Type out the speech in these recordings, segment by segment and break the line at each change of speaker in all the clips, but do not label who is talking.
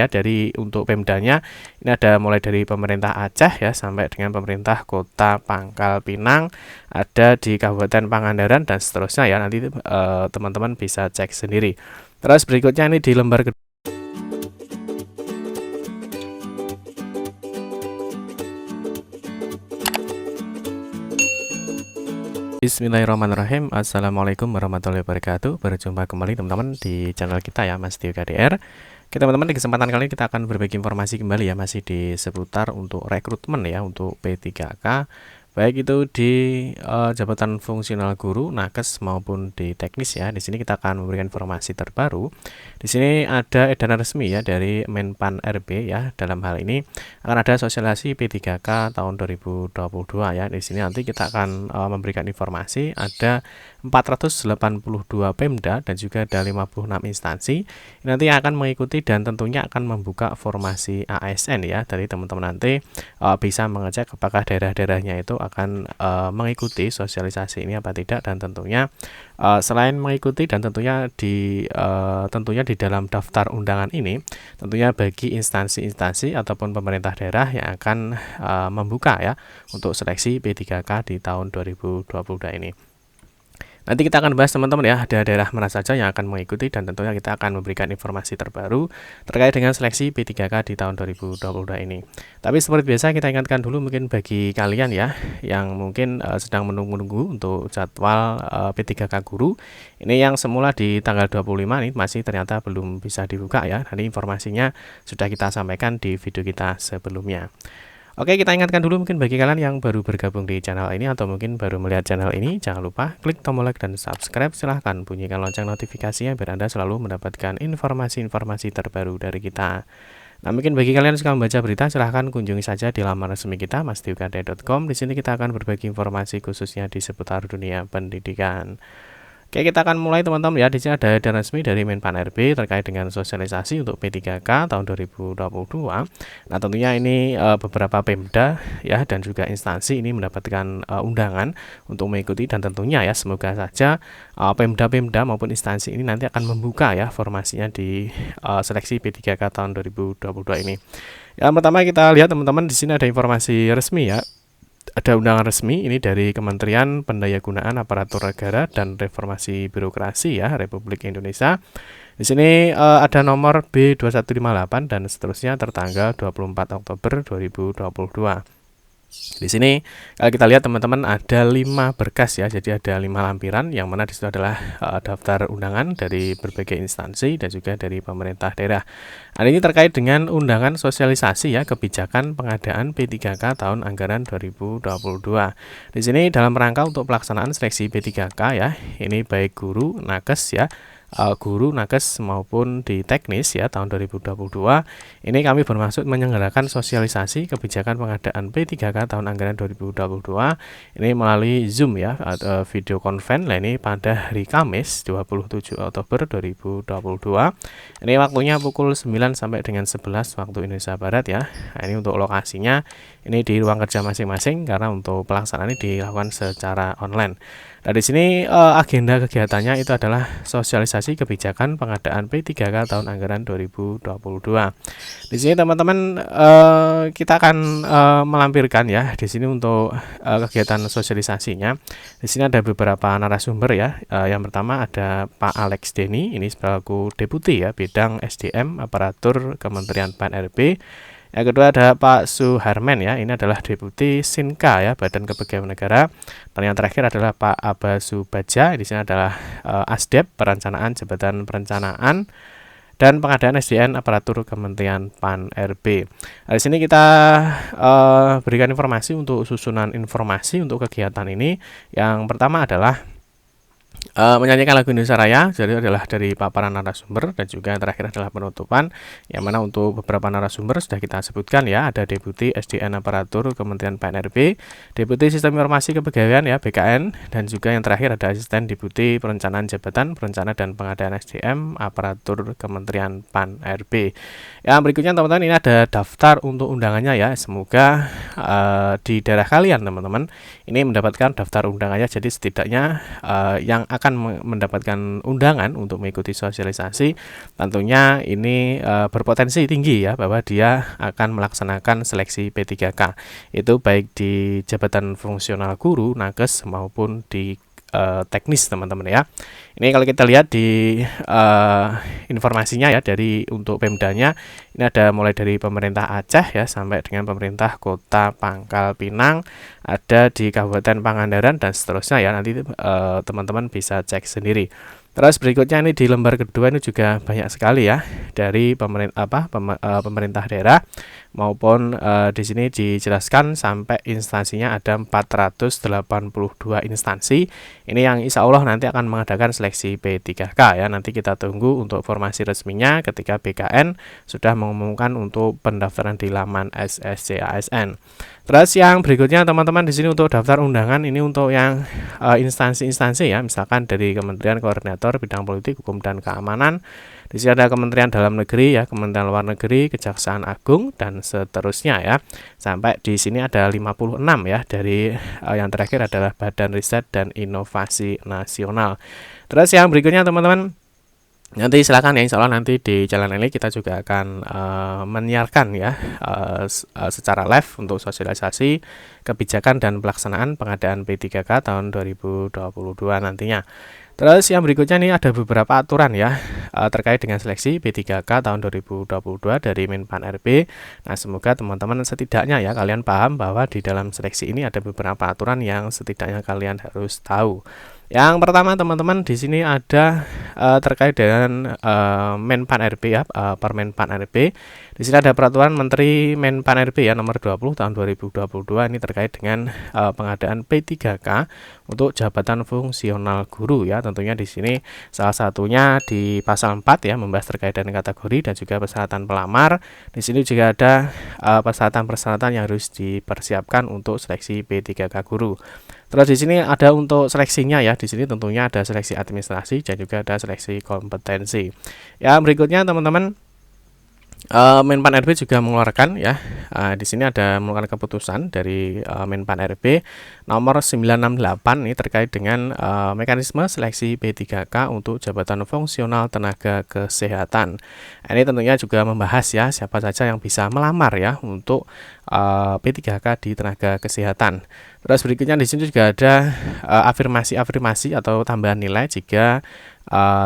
ya dari untuk Pemdanya. Ini ada mulai dari pemerintah Aceh ya sampai dengan pemerintah Kota Pangkal Pinang, ada di Kabupaten Pangandaran dan seterusnya ya. Nanti teman-teman bisa cek sendiri. Terus berikutnya ini di lembar kedua. Bismillahirrahmanirrahim. Assalamualaikum warahmatullahi wabarakatuh. Berjumpa kembali teman-teman di channel kita ya, Mas Tio KDR. Oke teman-teman, di kesempatan kali ini kita akan berbagi informasi kembali ya, masih di seputar untuk rekrutmen ya, untuk P3K, baik itu di jabatan fungsional guru, nakes maupun di teknis ya. Di sini kita akan memberikan informasi terbaru. Di sini ada edaran resmi ya dari Menpan RB ya. Dalam hal ini akan ada sosialisasi P3K tahun 2022 ya. Di sini nanti kita akan memberikan informasi ada 482 Pemda dan juga ada 56 instansi nanti akan mengikuti dan tentunya akan membuka formasi ASN ya. Dari teman-teman nanti bisa mengecek apakah daerah-daerahnya itu akan mengikuti sosialisasi ini apa tidak, dan tentunya selain mengikuti dan tentunya di dalam daftar undangan ini tentunya bagi instansi-instansi ataupun pemerintah daerah yang akan membuka ya untuk seleksi P3K di tahun 2022 ini. Nanti kita akan bahas teman-teman ya, ada daerah mana saja yang akan mengikuti dan tentunya kita akan memberikan informasi terbaru terkait dengan seleksi P3K di tahun 2022 ini. Tapi seperti biasa kita ingatkan dulu mungkin bagi kalian ya yang mungkin sedang menunggu-nunggu untuk jadwal P3K guru. Ini yang semula di tanggal 25 ini masih ternyata belum bisa dibuka ya. Nanti informasinya sudah kita sampaikan di video kita sebelumnya. Oke, kita ingatkan dulu mungkin bagi kalian yang baru bergabung di channel ini atau mungkin baru melihat channel ini, jangan lupa klik tombol like dan subscribe, silahkan bunyikan lonceng notifikasinya biar Anda selalu mendapatkan informasi-informasi terbaru dari kita. Nah, mungkin bagi kalian yang suka membaca berita, silahkan kunjungi saja di laman resmi kita mastiukd.com. Di sini kita akan berbagi informasi khususnya di seputar dunia pendidikan. Oke, kita akan mulai teman-teman ya. Di sini ada edaran resmi dari Menpan RB terkait dengan sosialisasi untuk P3K tahun 2022. Nah, tentunya ini beberapa Pemda ya dan juga instansi ini mendapatkan undangan untuk mengikuti, dan tentunya ya semoga saja Pemda-Pemda maupun instansi ini nanti akan membuka ya formasinya di seleksi P3K tahun 2022 ini. Yang pertama kita lihat teman-teman, di sini ada informasi resmi ya. Ada undangan resmi ini dari Kementerian Pendayagunaan Aparatur Negara dan Reformasi Birokrasi ya Republik Indonesia. Di sini ada nomor B2158 dan seterusnya tertanggal 24 Oktober 2022. Di sini kalau kita lihat teman-teman ada 5 berkas ya, jadi ada 5 lampiran yang mana disitu adalah daftar undangan dari berbagai instansi dan juga dari pemerintah daerah. Nah, ini terkait dengan undangan sosialisasi ya kebijakan pengadaan P3K tahun anggaran 2022. Di sini dalam rangka untuk pelaksanaan seleksi P3K ya, ini baik guru, nakes ya, guru, nakes maupun di teknis ya tahun 2022 ini kami bermaksud menyelenggarakan sosialisasi kebijakan pengadaan P3K tahun anggaran 2022 ini melalui Zoom ya atau video conference. Nah, ini pada hari Kamis 27 Oktober 2022 ini waktunya pukul 9 sampai dengan 11 waktu Indonesia Barat ya. Nah, ini untuk lokasinya ini di ruang kerja masing-masing karena untuk pelaksanaan ini dilakukan secara online. Nah, di sini agenda kegiatannya itu adalah sosialisasi kebijakan pengadaan P3K tahun anggaran 2022. Di sini teman-teman kita akan melampirkan ya di sini untuk kegiatan sosialisasinya. Di sini ada beberapa narasumber ya. Yang pertama ada Pak Alex Denny, ini selaku Deputi ya bidang SDM Aparatur Kementerian Pan RB. Yang kedua ada Pak Suharmen ya, ini adalah Deputi Sinka ya, Badan Kepegawaian Negara. Dan yang terakhir adalah Pak Abasu Baja, di sini adalah Asdep, Perencanaan Jabatan Perencanaan dan Pengadaan SDN Aparatur Kementerian Pan RB. Nah, di sini kita berikan informasi untuk susunan informasi untuk kegiatan ini. Yang pertama adalah menyanyikan lagu Indonesia Raya, jadi adalah dari paparan narasumber, dan juga yang terakhir adalah penutupan, yang mana untuk beberapa narasumber sudah kita sebutkan ya, ada Deputi SDN Aparatur Kementerian PNRB, Deputi Sistem Informasi Kepegawaian ya BKN, dan juga yang terakhir ada Asisten Deputi Perencanaan Jabatan Perencanaan dan Pengadaan SDM Aparatur Kementerian PAN-RB. Yang berikutnya teman-teman, ini ada daftar untuk undangannya ya, semoga di daerah kalian teman-teman ini mendapatkan daftar undangannya, jadi setidaknya yang akan mendapatkan undangan untuk mengikuti sosialisasi, tentunya ini berpotensi tinggi ya bahwa dia akan melaksanakan seleksi P3K. Itu baik di jabatan fungsional guru, nakes maupun di teknis teman-teman ya. Ini kalau kita lihat di informasinya ya dari untuk Pemdanya, ini ada mulai dari pemerintah Aceh ya sampai dengan pemerintah Kota Pangkal Pinang, ada di Kabupaten Pangandaran dan seterusnya ya. Nanti teman-teman bisa cek sendiri. Terus berikutnya ini di lembar kedua ini juga banyak sekali ya dari pemerintah daerah maupun di sini dijelaskan sampai instansinya ada 482 instansi. Ini yang insya Allah nanti akan mengadakan seleksi P3K ya. Nanti kita tunggu untuk informasi resminya ketika BKN sudah mengumumkan untuk pendaftaran di laman SSC-ASN. Terus yang berikutnya teman-teman di sini untuk daftar undangan ini untuk yang instansi-instansi ya, misalkan dari Kementerian Koordinator Bidang Politik, Hukum dan Keamanan. Di sini ada Kementerian Dalam Negeri ya, Kementerian Luar Negeri, Kejaksaan Agung dan seterusnya ya. Sampai di sini ada 56 ya, dari yang terakhir adalah Badan Riset dan Inovasi Nasional. Terus yang berikutnya teman-teman, nanti silakan ya, insya Allah nanti di channel ini kita juga akan menyiarkan ya secara live untuk sosialisasi kebijakan dan pelaksanaan pengadaan P3K tahun 2022 nantinya. Terus yang berikutnya ini ada beberapa aturan ya terkait dengan seleksi P3K tahun 2022 dari Menpan RB. Nah, semoga teman-teman setidaknya ya kalian paham bahwa di dalam seleksi ini ada beberapa aturan yang setidaknya kalian harus tahu. Yang pertama teman-teman di sini ada terkait dengan Menpan RB ya, Permenpan RB. Di sini ada peraturan Menteri Menpan RB ya nomor 20 tahun 2022 ini terkait dengan pengadaan P3K untuk jabatan fungsional guru ya. Tentunya di sini salah satunya di pasal 4 ya membahas terkait dengan kategori dan juga persyaratan pelamar. Di sini juga ada persyaratan-persyaratan yang harus dipersiapkan untuk seleksi P3K guru. Terus di sini ada untuk seleksinya ya. Di sini tentunya ada seleksi administrasi dan juga ada seleksi kompetensi. Ya, berikutnya teman-teman, Menpan RB juga mengeluarkan ya. Di sini ada mengeluarkan keputusan dari Menpan RB nomor 968 ini terkait dengan mekanisme seleksi P3K untuk jabatan fungsional tenaga kesehatan. Ini tentunya juga membahas ya siapa saja yang bisa melamar ya untuk P3K di tenaga kesehatan. Terus berikutnya di sini juga ada afirmasi atau tambahan nilai jika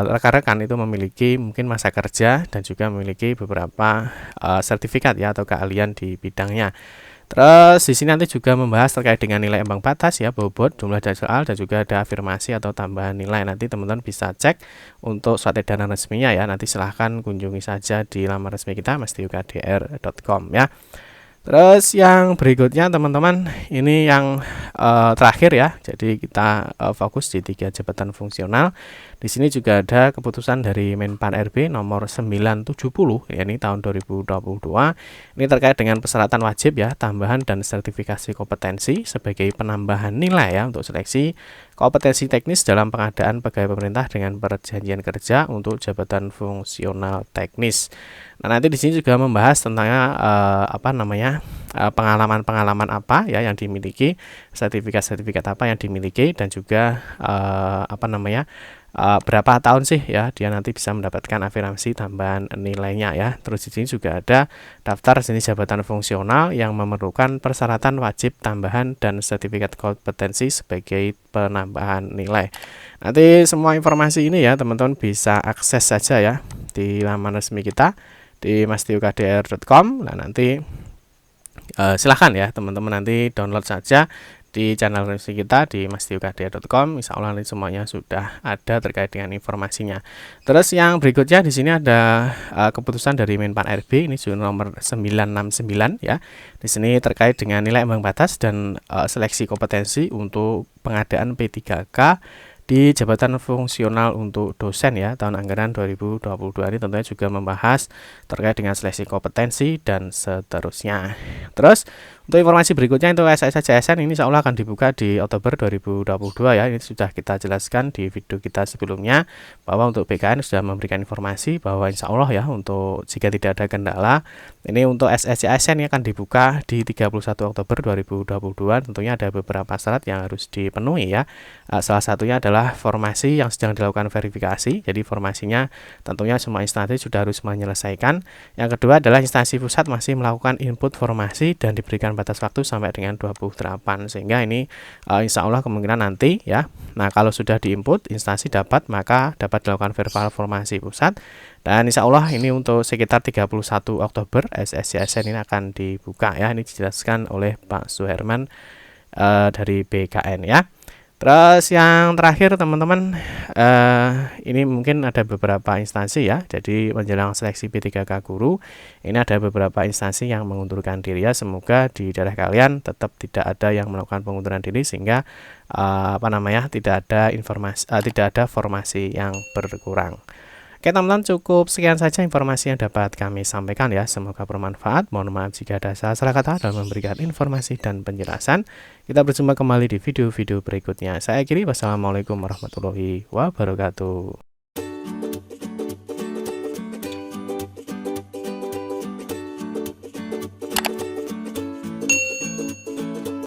rekan-rekan itu memiliki mungkin masa kerja dan juga memiliki beberapa sertifikat ya atau keahlian di bidangnya. Terus di sini nanti juga membahas terkait dengan nilai ambang batas ya, bobot, jumlah soal dan juga ada afirmasi atau tambahan nilai. Nanti teman-teman bisa cek untuk surat edaran resminya ya. Nanti silahkan kunjungi saja di laman resmi kita mestiukdr.com ya. Terus yang berikutnya teman-teman, ini yang terakhir ya. Jadi kita fokus di 3 jabatan fungsional. Di sini juga ada keputusan dari Menpan RB nomor 970 yakni tahun 2022. Ini terkait dengan persyaratan wajib ya, tambahan dan sertifikasi kompetensi sebagai penambahan nilai ya untuk seleksi kompetensi teknis dalam pengadaan pegawai pemerintah dengan perjanjian kerja untuk jabatan fungsional teknis. Nah, nanti di sini juga membahas tentang pengalaman-pengalaman apa ya yang dimiliki, sertifikat-sertifikat apa yang dimiliki dan juga berapa tahun sih ya dia nanti bisa mendapatkan afirmasi tambahan nilainya ya. Terus di sini juga ada daftar jenis jabatan fungsional yang memerlukan persyaratan wajib tambahan dan sertifikat kompetensi sebagai penambahan nilai. Nanti semua informasi ini ya teman-teman bisa akses saja ya di laman resmi kita di mestiukdr.com. Nah, nanti silahkan ya teman-teman nanti download saja di channel resmi kita di mestiukdr.com. Insya Allah nanti semuanya sudah ada terkait dengan informasinya. Terus yang berikutnya di sini ada keputusan dari Menpan RB ini nomor 969 ya. Di sini terkait dengan nilai ambang batas dan seleksi kompetensi untuk pengadaan P3K di jabatan fungsional untuk dosen ya tahun anggaran 2022 ini tentunya juga membahas terkait dengan seleksi kompetensi dan seterusnya. Terus Untuk informasi berikutnya itu SSCSN ini insya Allah akan dibuka di Oktober 2022 ya. Ini sudah kita jelaskan di video kita sebelumnya bahwa untuk BKN sudah memberikan informasi bahwa insya Allah ya untuk jika tidak ada kendala ini untuk SSCSN ini akan dibuka di 31 Oktober 2022. Tentunya ada beberapa syarat yang harus dipenuhi ya. Salah satunya adalah formasi yang sedang dilakukan verifikasi. Jadi formasinya tentunya semua instansi sudah harus menyelesaikan. Yang kedua adalah instansi pusat masih melakukan input formasi dan diberikan batas waktu sampai dengan 28, sehingga ini insya Allah kemungkinan nanti ya. Nah kalau sudah diinput instansi dapat, maka dapat dilakukan verbal formasi pusat, dan insya Allah ini untuk sekitar 31 Oktober SSCSN ini akan dibuka ya. Ini dijelaskan oleh Pak Suherman dari BKN ya. Terus yang terakhir teman-teman, ini mungkin ada beberapa instansi ya. Jadi menjelang seleksi P3K guru, ini ada beberapa instansi yang mengundurkan diri ya. Semoga di daerah kalian tetap tidak ada yang melakukan pengunduran diri, sehingga tidak ada tidak ada formasi yang berkurang. Oke teman-teman, cukup sekian saja informasi yang dapat kami sampaikan ya. Semoga bermanfaat. Mohon maaf jika ada salah kata dalam memberikan informasi dan penjelasan. Kita berjumpa kembali di video-video berikutnya. Saya akhiri, wassalamualaikum warahmatullahi wabarakatuh.